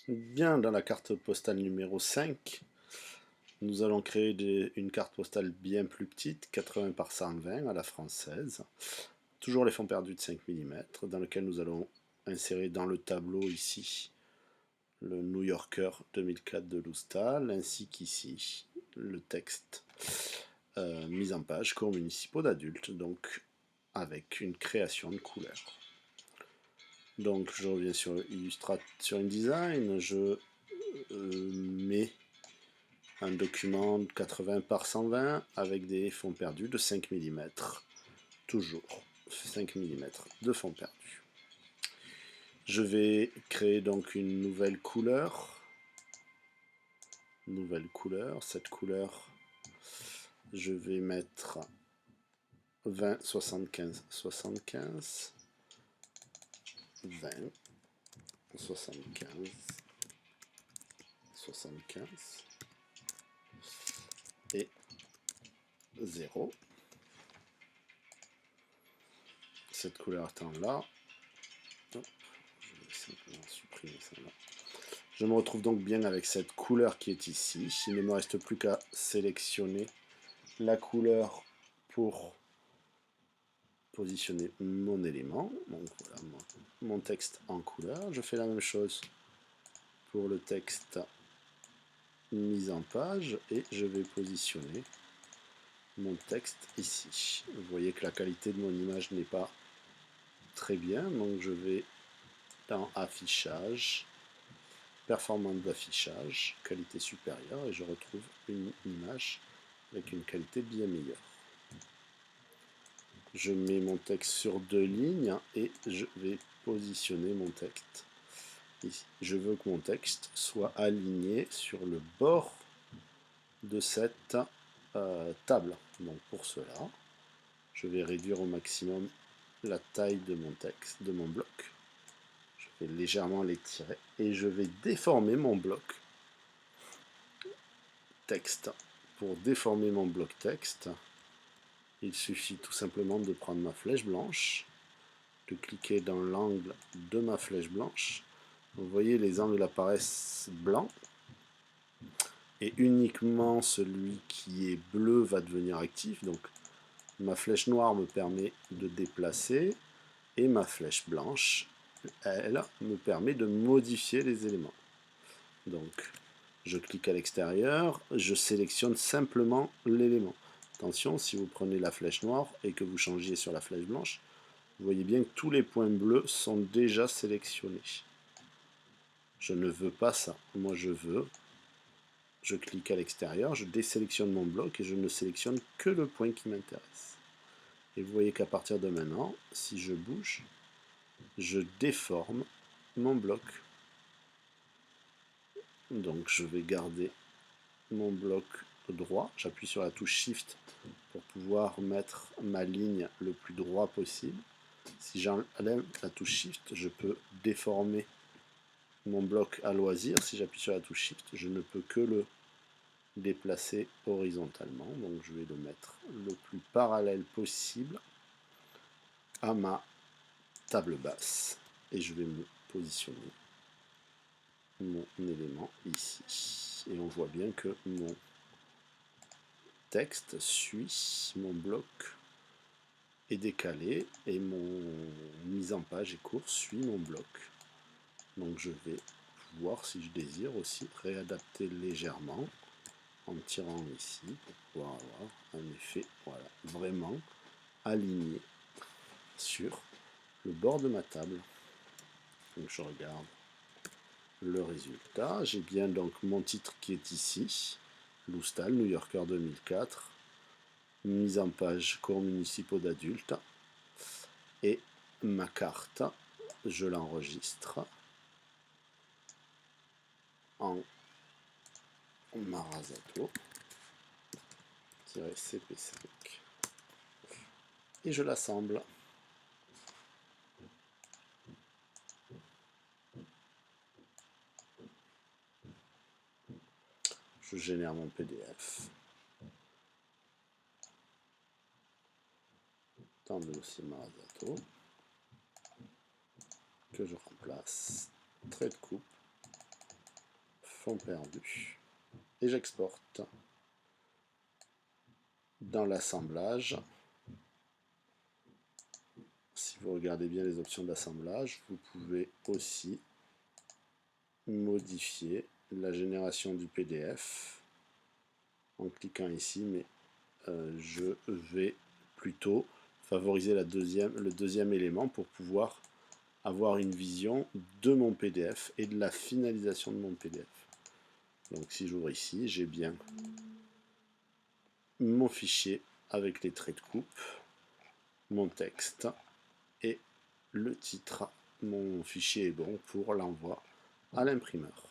Bien, dans la carte postale numéro 5, nous allons créer une carte postale bien plus petite, 80 par 120 à la française. Toujours les fonds perdus de 5 mm, dans lequel nous allons insérer dans le tableau ici le New Yorker 2004 de Loustal, ainsi qu'ici le texte mise en page cours municipaux d'adultes, donc avec une création de couleurs. Donc je reviens sur InDesign, je mets un document 80 par 120 avec des fonds perdus de 5 mm. Toujours 5 mm de fonds perdus. Je vais créer donc une nouvelle couleur. Cette couleur, je vais mettre 20, 75, 75, 20, 75, 75 et 0. Cette couleur étant là, je vais simplement supprimer ça là. Je me retrouve donc bien avec cette couleur qui est ici. Il ne me reste plus qu'à sélectionner la couleur pour positionner mon élément. Donc voilà mon texte en couleur. Je fais la même chose pour le texte mise en page et je vais positionner mon texte ici. Vous voyez que la qualité de mon image n'est pas très bien, donc je vais dans affichage, performance d'affichage, qualité supérieure, et je retrouve une image avec une qualité bien meilleure. Je mets mon texte sur 2 lignes et je vais positionner mon texte ici. Je veux que mon texte soit aligné sur le bord de cette table. Donc pour cela, je vais réduire au maximum la taille de mon texte, de mon bloc. Je vais légèrement l'étirer et je vais déformer mon bloc texte. Pour déformer mon bloc texte, il suffit tout simplement de prendre ma flèche blanche, de cliquer dans l'angle de ma flèche blanche. Vous voyez, les angles apparaissent blancs et uniquement celui qui est bleu va devenir actif. Donc ma flèche noire me permet de déplacer et ma flèche blanche, elle, me permet de modifier les éléments. Donc je clique à l'extérieur, je sélectionne simplement l'élément. Attention, si vous prenez la flèche noire et que vous changiez sur la flèche blanche, vous voyez bien que tous les points bleus sont déjà sélectionnés. Je ne veux pas ça. Moi, je clique à l'extérieur, je désélectionne mon bloc et je ne sélectionne que le point qui m'intéresse. Et vous voyez qu'à partir de maintenant, si je bouge, je déforme mon bloc. Donc je vais garder mon bloc droit, j'appuie sur la touche Shift pour pouvoir mettre ma ligne le plus droit possible. Si j'enlève la touche Shift, je peux déformer mon bloc à loisir. Si j'appuie sur la touche Shift, je ne peux que le déplacer horizontalement. Donc je vais le mettre le plus parallèle possible à ma table basse. Et je vais me positionner mon élément ici. Et on voit bien que mon texte suit mon bloc est décalé et mon mise en page et cours suit mon bloc. Donc je vais voir si je désire aussi réadapter légèrement en tirant ici pour pouvoir avoir un effet voilà, vraiment aligné sur le bord de ma table. Donc je regarde le résultat. J'ai bien donc mon titre qui est ici, Loustal, New Yorker 2004, mise en page cours municipaux d'adultes, et ma carte, je l'enregistre en Marazato-CP5 et je l'assemble. Je génère mon PDF dans le dossier Marazato que je remplace, trait de coupe, fond perdu, et j'exporte. Dans l'assemblage, si vous regardez bien les options d'assemblage, vous pouvez aussi modifier la génération du PDF en cliquant ici, mais je vais plutôt favoriser le deuxième élément pour pouvoir avoir une vision de mon PDF et de la finalisation de mon PDF. Donc si j'ouvre ici, j'ai bien mon fichier avec les traits de coupe, mon texte et le titre. Mon fichier est bon pour l'envoi à l'imprimeur.